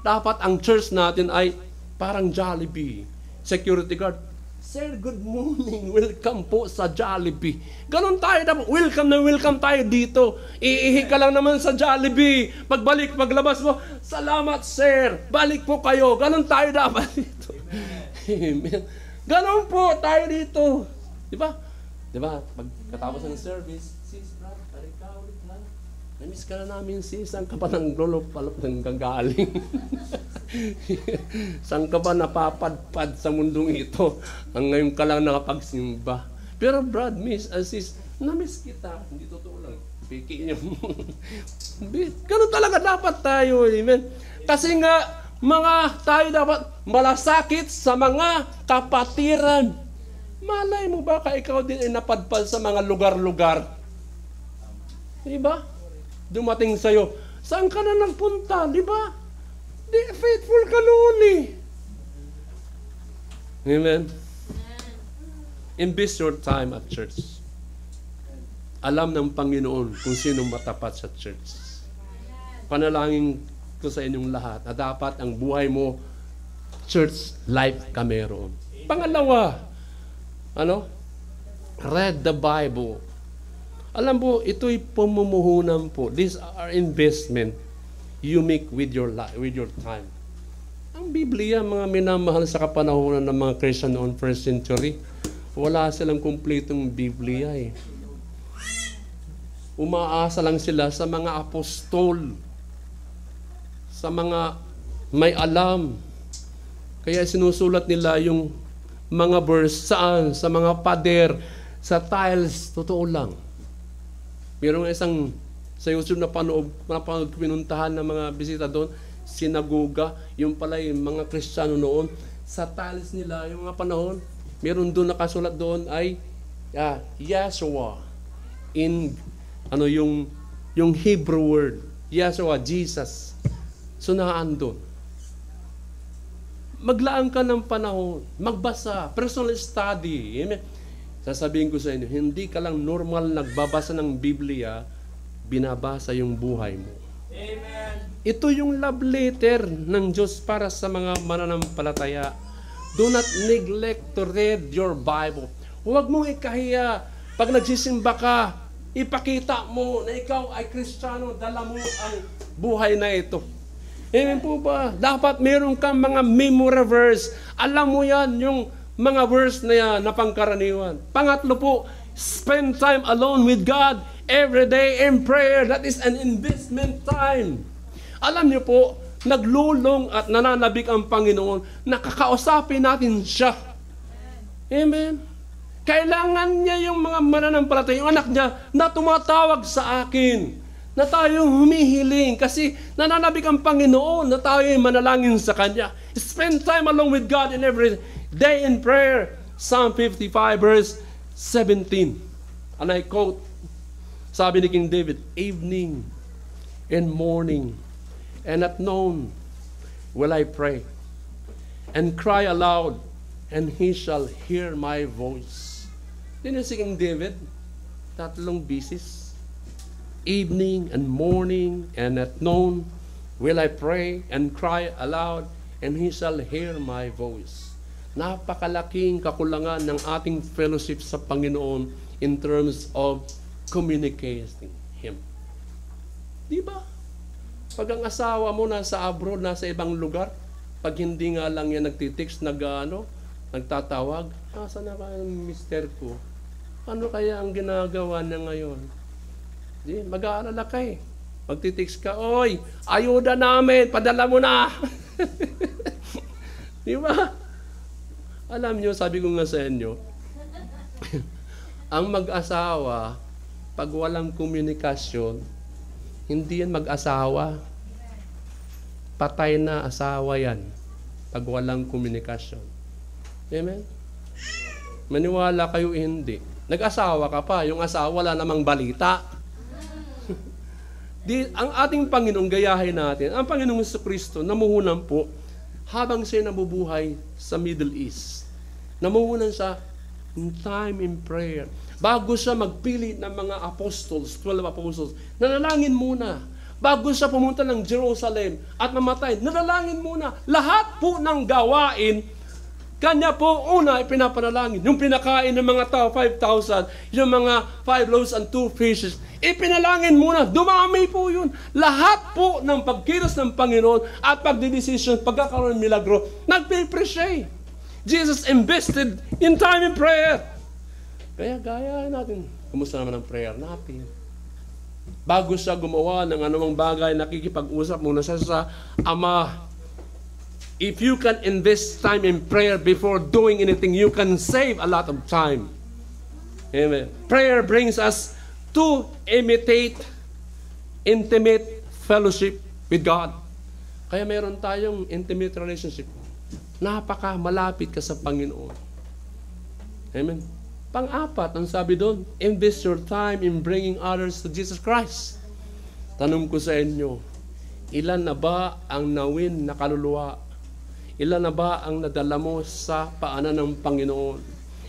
S1: Dapat ang church natin ay parang Jollibee. Security guard, Sir, good morning. Welcome po sa Jollibee. Ganon tayo dapat. Welcome na welcome tayo dito. Iihi ka lang naman sa Jollibee. Paglabas mo, salamat, sir. Balik po kayo. Ganon tayo dapat dito. Amen. Ganon po tayo dito. Diba? Diba? Pagkatapos ng service, sis, brad, balik ka ulit lang. Namiss ka na namin, sis. Saan ka pa ng lolo-palop ng gagaling? Saan ka ba napapadpad sa mundong ito? Ang ngayon ka lang nakapagsimba. Pero brad, miss, sis, namiss kita. Hindi totoo lang. Piki niyo. Ganun talaga dapat tayo. Amen? Kasi nga, tayo dapat malasakit sa mga kapatiran. Malay mo ba ikaw din ay napadpad sa mga lugar-lugar? Diba? Dumating sa'yo, saan ka na nagpunta? Diba? Faithful ka noon eh. Amen? Invest your time at church. Alam ng Panginoon kung sino matapat sa church. Panalangin ko sa inyong lahat na dapat ang buhay mo, church life ka meron. Pangalawa, read the Bible. Alam mo, ito'y pamumuhunan po. These are investment you make with your life, with your time. Ang Biblia, mga minamahal sa kapanahonan ng mga Christian noon first century, wala silang kumpletong Biblia eh. Umaasa lang sila sa mga apostol, sa mga may alam. Kaya sinusulat nila yung mga verse saan? Sa mga pader, sa tiles, totoo lang. Mayroong isang sa YouTube na panood pinuntahan ng mga bisita doon, sinagoga, yung pala yung mga Kristiyano noon, sa tiles nila, yung mga panahon, meron doon nakasulat doon ay Yeshua. In yung Hebrew word, Yeshua, Jesus. So naandun. Maglaan ka ng panahon, magbasa, personal study. Amen. Sasabihin ko sa inyo, hindi ka lang normal nagbabasa ng Biblia, binabasa yung buhay mo. Amen. Ito yung love letter ng Diyos para sa mga mananampalataya. Do not neglect to read your Bible. Huwag mong ikahiya. Pag nagsisimba ka, ipakita mo na ikaw ay Kristiyano, dala mo ang buhay na ito. Amen po ba? Dapat meron kang mga memory verse. Alam mo yan, yung mga verse na yan, na pangkaraniwan. Pangatlo po, spend time alone with God every day in prayer. That is an investment time. Alam niyo po, naglulong at nananabik ang Panginoon, nakakausapin natin siya. Amen. Kailangan niya yung mga mananampalataya, yung anak niya, na tumatawag sa akin, na tayo humihiling, kasi nananabik ang Panginoon, na tayo manalangin sa Kanya. Spend time alone with God in every day in prayer. Psalm 55 verse 17. And I quote, sabi ni King David, evening and morning and at noon will I pray and cry aloud, and He shall hear my voice. Din si King David, tatlong bisis. Evening and morning and at noon will I pray and cry aloud, and He shall hear my voice. Napakalaking kakulangan ng ating fellowship sa Panginoon in terms of communicating Him. Di ba? Pag ang asawa mo nasa abroad, nasa ibang lugar, pag hindi nga lang yan nagtitext, nagtatawag, asa na kaya ang mister ko? Ano kaya ang ginagawa niya ngayon? Di, mag-aalala ka eh. Magtitext ka, oy, ayuda namin, padala mo na. Di ba? Alam nyo, sabi ko nga sa inyo, ang mag-asawa, pag walang komunikasyon, hindi yan mag-asawa. Patay na asawa yan pag walang komunikasyon. Amen? Maniwala kayo hindi. Nag-asawa ka pa, yung asawa wala namang balita. Ang ating Panginoon, gayahin natin, ang Panginoong Jesucristo, namuhunan po, habang siya nabubuhay sa Middle East. Namuhunan siya in time in prayer. Bago siya magpili ng mga apostles, 12 apostles, nanalangin muna. bago siya pumunta ng Jerusalem at mamatay, nanalangin muna. Lahat po ng gawain, kanya po una ipinapanalangin. Yung pinakain ng mga tao, 5,000, yung mga 5 loaves and 2 fishes, ipinalangin muna. Dumami po yun. Lahat po ng pagkilos ng Panginoon at pagdidesisyon, pagkakaroon ng milagro, nagpe-pray. Jesus invested in time in prayer. Kaya gaya natin. Kumusta naman ang prayer natin? Bago siya gumawa ng anumang bagay, nakikipag-usap muna siya sa Ama. If you can invest time in prayer before doing anything, you can save a lot of time. Amen. Prayer brings us to imitate intimate fellowship with God. Kaya meron tayong intimate relationship. Napaka malapit ka sa Panginoon. Amen. Pang-apat, ang sabi doon, invest your time in bringing others to Jesus Christ. Tanong ko sa inyo, ilan na ba ang nawin na kaluluwa? Ilan na ba ang nadala mo sa paanan ng Panginoon?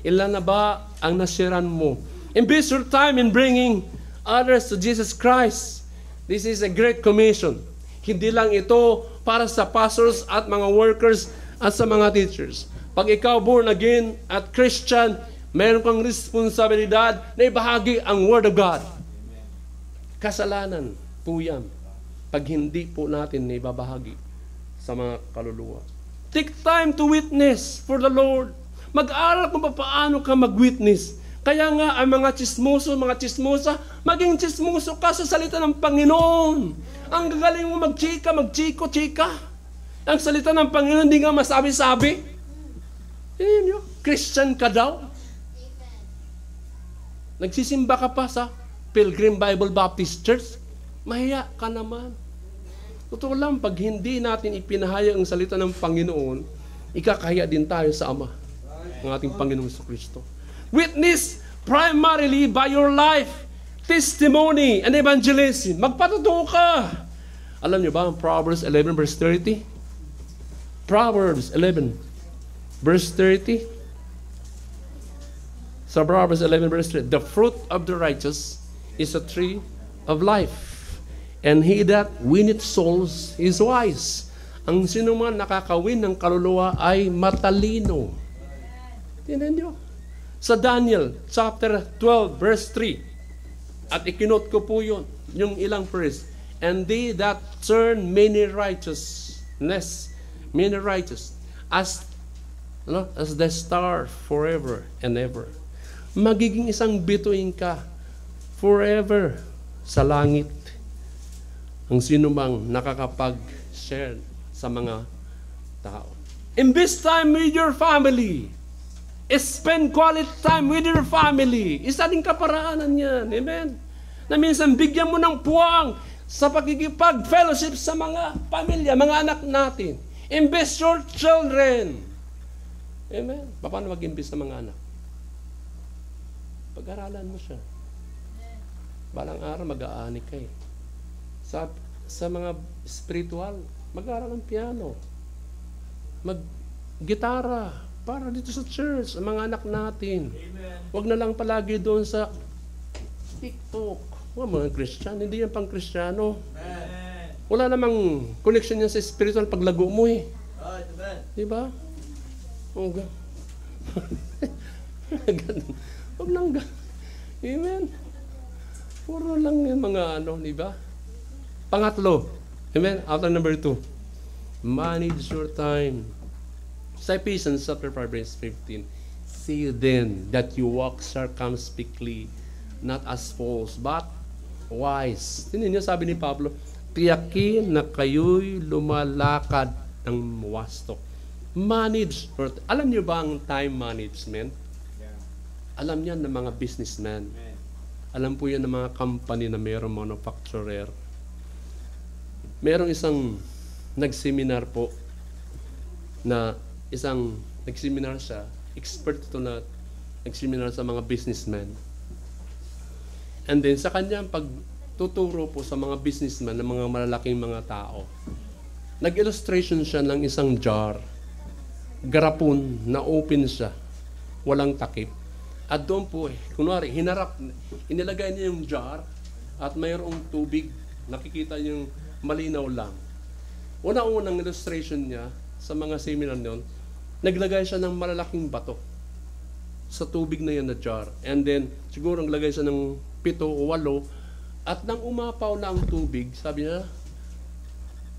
S1: Ilan na ba ang nasiran mo? Invest your time in bringing others to Jesus Christ. This is a great commission. Hindi lang ito para sa pastors at mga workers at sa mga teachers. Pag ikaw born again at Christian, mayroon kang responsibilidad na ibahagi ang Word of God. Kasalanan po yan pag hindi po natin na ibabahagi sa mga kaluluwa. Take time to witness for the Lord. Mag-aral kung paano ka mag-witness. Kaya nga ang mga chismosa, maging chismoso ka sa salita ng Panginoon. Ang gagaling mo magchika, magchiko-chika. Ang salita ng Panginoon, hindi nga masabi-sabi. Yun, Christian ka daw. Nagsisimba ka pa sa Pilgrim Bible Baptist Church, mahiya ka naman. Totoo lang, pag hindi natin ipinahayag ang salita ng Panginoon, ikakahiya din tayo sa Ama, ang ating Panginoong Kristo. Witness primarily by your life, testimony, and evangelism. Magpatotoo ka. Alam niyo ba ang Proverbs 11 verse 30? Proverbs 11 verse 30. Sa Proverbs 11 verse 3, the fruit of the righteous is a tree of life, and he that winneth souls is wise. Ang sino man nakakawin ng kaluluwa ay matalino. Tingnan niyo. Sa Daniel chapter 12 verse 3, at ikinot ko po yun, yung ilang verse, and they that turn many righteous, as the star forever and ever. Magiging isang bituin ka forever sa langit. Ang sino mang nakakapag-share sa mga tao. Invest time with your family. Spend quality time with your family. Isa din kaparaanan yan. Amen? Na minsan bigyan mo ng puwang sa pagkikipag-fellowship sa mga pamilya, mga anak natin. Invest your children. Amen? Paano mag-invest sa mga anak? Pag-aralan mo siya. Balang araw mag-aani ka eh. Sa mga spiritual, mag-aaral ng piano. Mag-gitara. Para dito sa church, ang mga anak natin. Huwag na lang palagi doon sa TikTok. Mga Christian, hindi yan pang Kristiyano. Wala namang connection yan sa spiritual paglago mo eh. Diba? Huwag lang ganun. Amen. Puro lang yung mga diba? Pangatlo. Amen. After number 2. Manage your time. Sa Ephesians chapter 5 verse 15. See then that you walk circumspectly, not as fools, but wise. Tingnan niyo, sabi ni Pablo, tiyakin na kayo'y lumalakad ng wasto. Manage. Alam niyo ba ang time management? Alam niyan ng mga businessmen. Alam po yan ng mga company na mayroong manufacturer. Merong isang nagseminar po na nagseminar siya, expert ito na nagseminar sa mga businessmen. And then sa kanyang pagtuturo po sa mga businessmen, ng mga malalaking mga tao, nag-illustration siya ng isang jar, garapon na open siya, walang takip. At doon po kunwari, inilagay niya yung jar at mayroong tubig Nakikita yung malinaw lang. Una-unang illustration niya sa mga seminar noon, naglagay siya ng malalaking bato sa tubig na yan na jar. And then, siguro naglagay siya ng 7 o 8. At nang umapaw na ang tubig, sabi niya,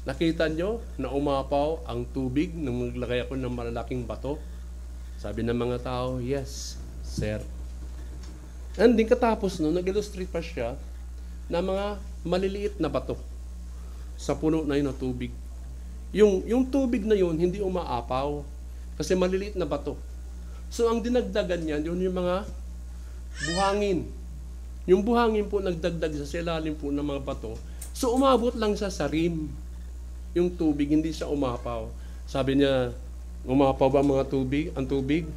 S1: nakita nyo na umapaw ang tubig nang naglagay ako ng malalaking bato? Sabi ng mga tao, yes, sir. And din katapos no, nag-illustrate pa siya na mga maliliit na bato sa puno na yun na tubig. Yung tubig na yun, hindi umaapaw kasi maliliit na bato. So ang dinagdagan niyan, yun yung mga buhangin. Yung buhangin po nagdagdag sa ilalim po ng mga bato. So umabot lang siya sa rim. Yung tubig, hindi siya umapaw. Sabi niya, umapaw ba ang tubig?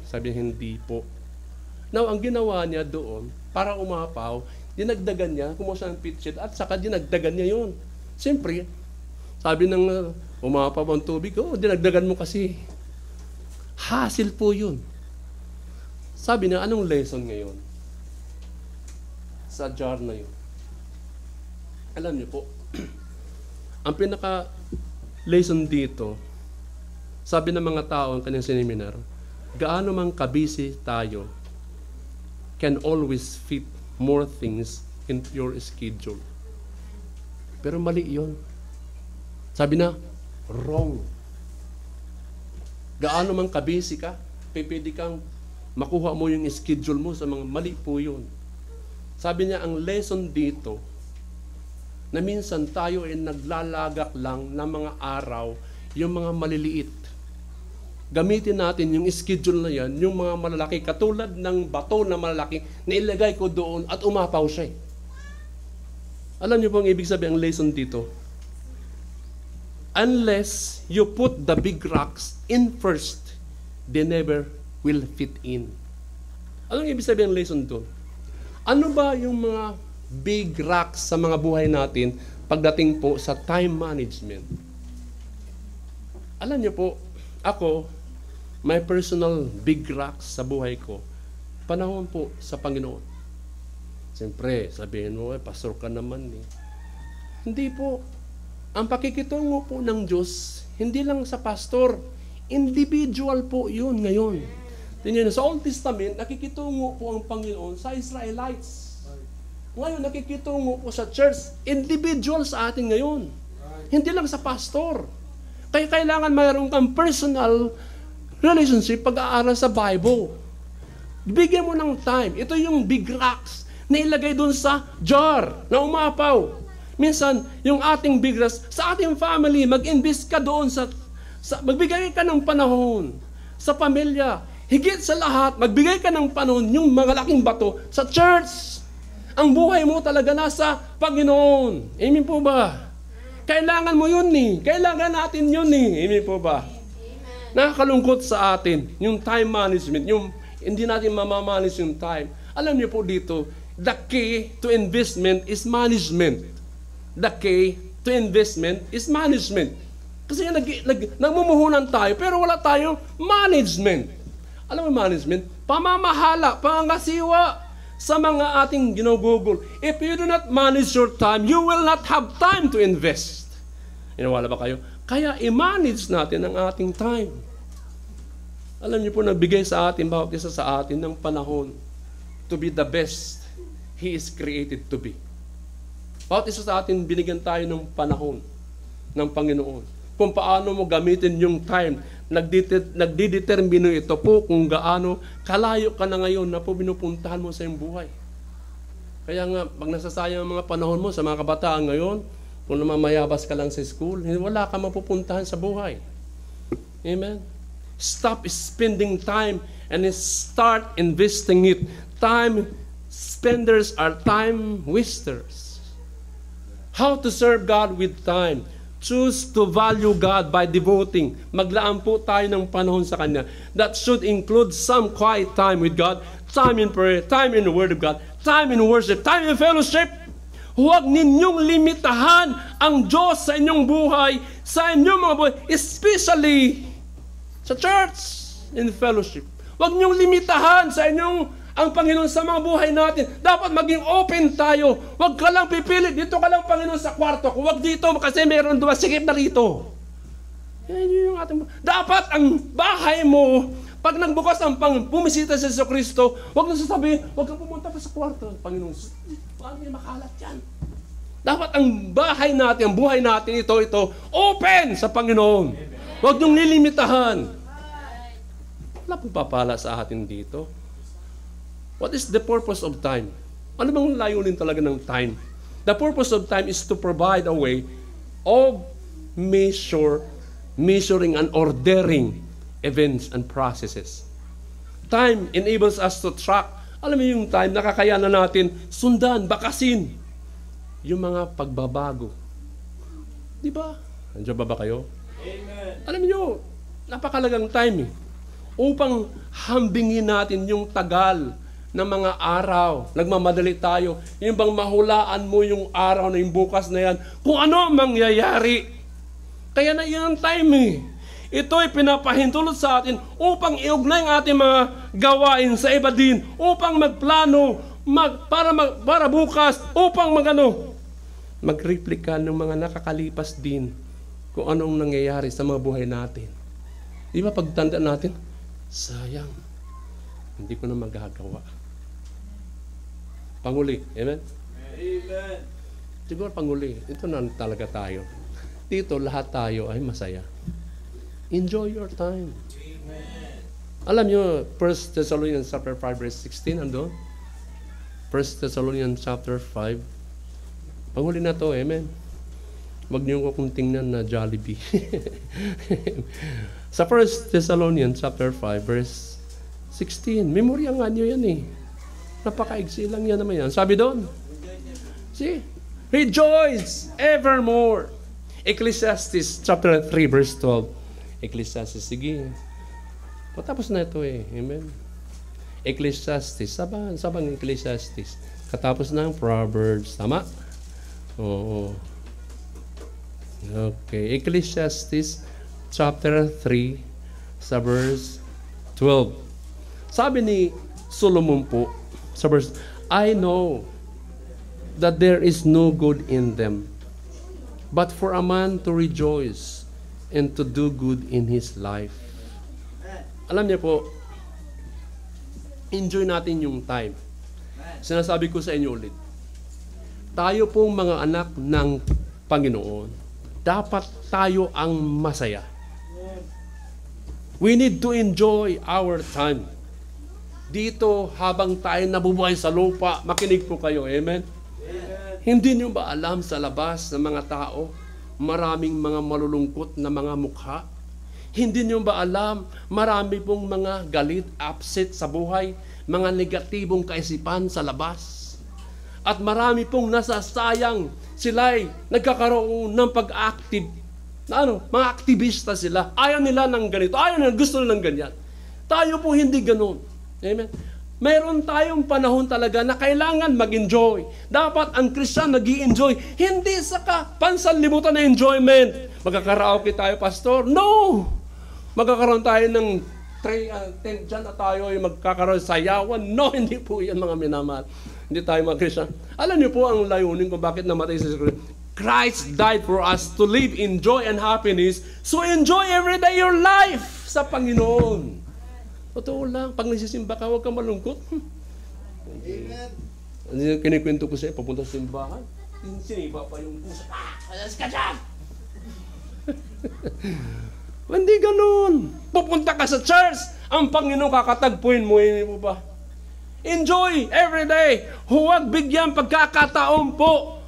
S1: Sabi niya, hindi po. Now, ang ginawa niya doon, para umapaw, dinagdagan niya, kumuha siya ng pitchit, at saka dinagdagan niya yun. Siyempre, sabi ng umapaw ang tubig, dinagdagan mo kasi. Hassle po yun. Sabi niya, anong lesson ngayon? Sa jar na yun. Alam niyo po, ang pinaka-lesson dito, sabi ng mga tao ang kanyang seminar, gaano mang kabisi tayo, can always fit more things into your schedule. Pero mali yun. Sabi na, wrong. Gaano mang kabisi ka, pwede kang makuha mo yung schedule mo sa mga mali po yun. Sabi niya, ang lesson dito, na minsan tayo ay naglalagak lang ng mga araw, yung mga maliliit. Gamitin natin yung schedule na yan, yung mga malalaki, katulad ng bato na malalaki, na ilagay ko doon at umapaw siya. Alam niyo po ang ibig sabihin, ang lesson dito? Unless you put the big rocks in first, they never will fit in. Anong ibig sabihin ang lesson doon? Ano ba yung mga big rocks sa mga buhay natin pagdating po sa time management? Alam niyo po, ako, my personal big rocks sa buhay ko, panahon po sa Panginoon. Siyempre, sabihin mo, pastor ka naman eh. Hindi po. Ang pakikitungo po ng Diyos, hindi lang sa pastor, individual po yun ngayon. Tingnan, sa Old Testament, nakikitungo po ang Panginoon sa Israelites. Ngayon, nakikitungo po sa church, individual sa atin ngayon. Hindi lang sa pastor. Kaya kailangan mayroon kang personal relationship pag-aaral sa Bible. Bigyan mo ng time. Ito yung big rocks na ilagay doon sa jar na umapaw. Minsan, yung ating big rocks, sa ating family, mag-invest ka doon magbigay ka ng panahon sa pamilya. Higit sa lahat, magbigay ka ng panahon yung mga laking bato sa church. Ang buhay mo talaga nasa Panginoon. Amen po ba? Kailangan mo yun eh. Kailangan natin yun eh. Amen po ba? Nakakalungkot sa atin yung time management, yung hindi natin mamamanage yung time. Alam niyo po dito, the key to investment is management. The key to investment is management. Kasi nagmumuhunan tayo, pero wala tayong management. Alam mo management? Pamamahala, pangangasiwa sa mga ating ginugugol. If you do not manage your time, you will not have time to invest. Inawala ba kayo? Kaya i-manage natin ang ating time. Alam niyo po, nagbigay sa atin, bawat isa sa atin, ng panahon to be the best He is created to be. Bawat isa sa atin, binigyan tayo ng panahon ng Panginoon. Kung paano mo gamitin yung time, nagdidetermino ito po kung gaano kalayo ka na ngayon na po binupuntahan mo sa iyong buhay. Kaya nga, pag nasasayang ang mga panahon mo sa mga kabataan ngayon, kung namamayabas ka lang sa school, wala ka mapupuntahan sa buhay. Amen? Stop spending time and start investing it. Time spenders are time wasters. How to serve God with time? Choose to value God by devoting. Maglaan po tayo ng panahon sa Kanya. That should include some quiet time with God, time in prayer, time in the Word of God, time in worship, time in fellowship. Huwag ninyong limitahan ang Diyos sa inyong buhay, sa inyong mga buhay, especially sa church in fellowship. Huwag ninyong limitahan sa inyong ang Panginoon sa mga buhay natin. Dapat maging open tayo. Huwag ka lang pipilit. Dito ka lang, Panginoon, sa kwarto ko. Huwag dito kasi meron doon. Sikip na rito. Yan yung ating... Dapat ang bahay mo, pag nagbukas ang bumisita sa Jesucristo, huwag na sasabihin, huwag kang pumunta pa sa kwarto. Panginoon, paano yung makalat yan? Dapat ang bahay natin, ang buhay natin, ito, open sa Panginoon. Huwag niyong nilimitahan. Wala pong papala sa atin dito. What is the purpose of time? Ano bang layunin talaga ng time? The purpose of time is to provide a way of measuring and ordering events and processes. Time enables us to track. Alam mo yung time, nakakayanan natin sundan, bakasin yung mga pagbabago. Di ba? Nandiyan ba kayo? Amen. Alam niyo, napakalagang time upang hambingin natin yung tagal ng mga araw. Nagmamadali tayo. Yung bang mahulaan mo yung araw na yung bukas na yan, kung ano ang mangyayari. Kaya na yun ang time Ito ay pinapahintulot sa atin upang iugnay ang ating mga gawain sa iba din, upang magplano, para bukas, upang magreplika ng mga nakakalipas din kung anong nangyayari sa mga buhay natin. Di ba pagtanda natin, sayang, hindi ko na magagawa. Panguli. Amen? Amen. Siguro panguli. Ito na talaga tayo. Dito lahat tayo ay masaya. Enjoy your time. Amen. Alam nyo, 1 Thessalonians chapter 5 verse 16, ando? 1 Thessalonians chapter 5. Panguli na to, amen? Huwag niyo kung tingnan na Jollibee. Sa 1 Thessalonians chapter 5 verse 16, memorya nga nyo yan Napakaigsi lang yan naman yan. Sabi doon, see, rejoice evermore. Ecclesiastes chapter 3 verse 12. Ecclesiastes, sige. Patapos na ito Amen. Ecclesiastes, sabang Ecclesiastes. Katapos ng Proverbs, tama? Oo. Okay, Ecclesiastes chapter 3 sa verse 12. Sabi ni Solomon po sa verse, I know that there is no good in them, but for a man to rejoice and to do good in his life. Alam niyo po, enjoy natin yung time. Sinasabi ko sa inyo ulit, tayo pong mga anak ng Panginoon, dapat tayo ang masaya. We need to enjoy our time. Dito, habang tayo nabubuhay sa lupa, makinig po kayo, amen? Amen. Hindi niyo ba alam sa labas ng mga tao, maraming mga malulungkot na mga mukha? Hindi niyo ba alam, marami pong mga galit, upset sa buhay, mga negatibong kaisipan sa labas? At marami pong nasasayang, sila'y nagkakaroon ng pag-active, mga aktivista sila. Ayaw nila ng ganito, ayaw nila, gusto nila ng ganyan. Tayo po hindi ganun. Amen. Mayroon tayong panahon talaga na kailangan mag-enjoy. Dapat ang Kristiyan nag-i-enjoy. Hindi sa pansanlibutan na enjoyment. Magkakaraoke tayo, pastor? No! Magkakaroon tayo ng tent dyan at tayo ay magkakaroon sayawan. No, hindi po yan mga minamahal. Hindi tayo mga Kristiyan. Alam niyo po ang layunin kung bakit namatay si Kristo. Christ died for us to live in joy and happiness. So enjoy every day your life sa Panginoon. Totoo lang, pag nagsisimba ka, huwag kang malungkot. Amen. Kinikwento ko sa'yo, papunta sa simbahan, siniba pa yung puso. Alas ka dyan! Hindi ganun. Pupunta ka sa church, ang Panginoon kakatagpuin mo, hindi mo ba? Enjoy every day. Huwag bigyan pagkakataon po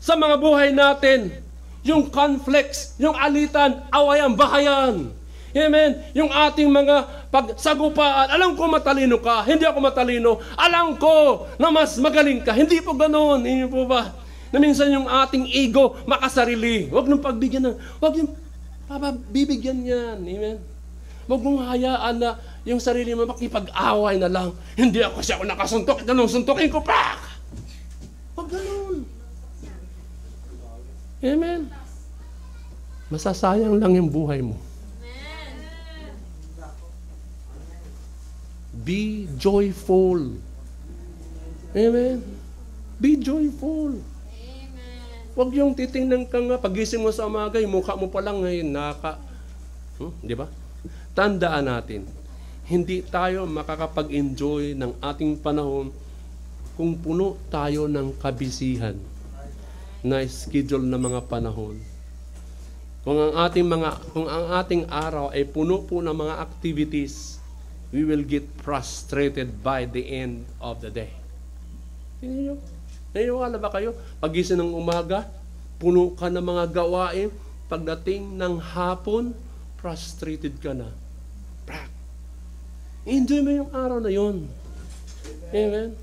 S1: sa mga buhay natin. Yung conflicts, yung alitan, awayan, bahayan. Amen. Yung ating mga pagsagupaan, alam ko matalino ka, hindi ako matalino. Alam ko na mas magaling ka. Hindi po ganoon. Hindi po ba? Na minsan yung ating ego makasarili. Huwag nung pagbigyan huwag yung bibigyan yan. Amen. Huwag mong hayaan na yung sarili mo makipag-away na lang. Hindi ako siya nakasuntok. Ganun, suntokin ko pa. Huwag ganoon. Amen. Masasayang lang yung buhay mo. Be joyful Amen. Be joyful. Huwag yung titingnan ka nga, pagising mo sa umaga, yung mukha mo pa lang ngayon, di ba? Tandaan natin, hindi tayo makakapag-enjoy ng ating panahon kung puno tayo ng kabisihan na schedule na mga panahon. Kung ang ating araw ay puno po ng mga activities, we will get frustrated by the end of the day. Naiwala ba kayo? Pagising ng umaga, puno ka ng mga gawain. Pagdating ng hapon, frustrated ka na. Enjoy mo yung araw na yun. Amen?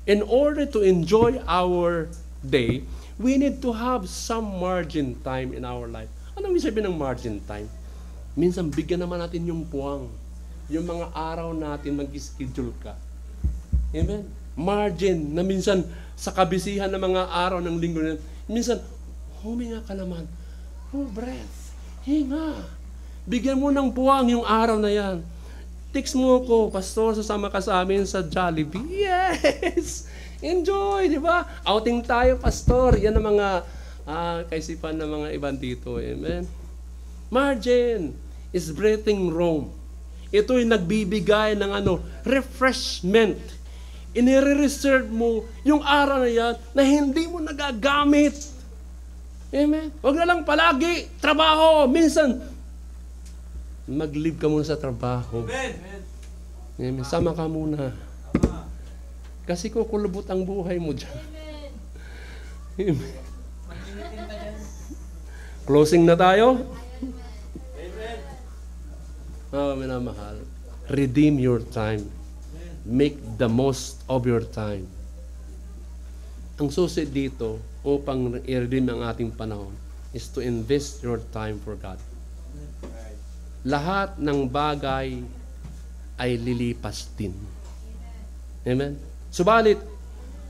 S1: In order to enjoy our day, we need to have some margin time in our life. Anong sabihin ng margin time? Minsan, bigyan naman natin yung puwang. Yung mga araw natin, mag-schedule ka. Amen? Margin na minsan sa kabisihan ng mga araw ng linggo na minsan, huminga ka naman. Breath. Hinga. Bigyan mo ng puwang yung araw na yan. Text mo ko, Pastor, sasama ka sa amin sa Jollibee. Yes! Enjoy, di ba? Outing tayo, Pastor. Yan ang mga kaisipan ng mga ibang dito. Amen? Margin is breathing room. Ito'y nagbibigay ng refreshment. Inire-reserve mo yung araw na yan na hindi mo nagagamit. Amen? Huwag na lang palagi trabaho. Minsan, mag-leave ka muna sa trabaho. Amen? Sama ka muna. Kasi kukulubot ang buhay mo dyan. Amen? Closing na tayo? Minamahal. Redeem your time. Make the most of your time. Ang susi dito upang i-redeem ang ating panahon is to invest your time for God. Lahat ng bagay ay lilipas din. Amen? Subalit,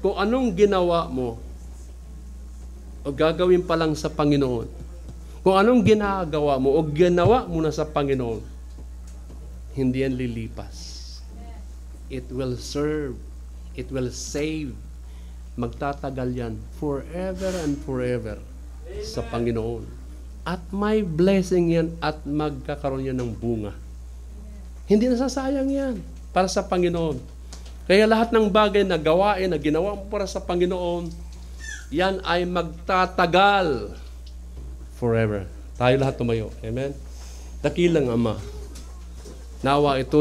S1: kung anong ginawa mo o gagawin pa lang sa Panginoon, kung anong ginagawa mo o ginawa mo na sa Panginoon, hindi yan lilipas. It will serve. It will save. Magtatagal yan forever and forever sa Panginoon. At may blessing yan at magkakaroon yan ng bunga. Hindi nasasayang yan para sa Panginoon. Kaya lahat ng bagay na gawain na ginawa mo para sa Panginoon, yan ay magtatagal forever. Tayo lahat tumayo. Amen? Dakilang Ama, nawa ito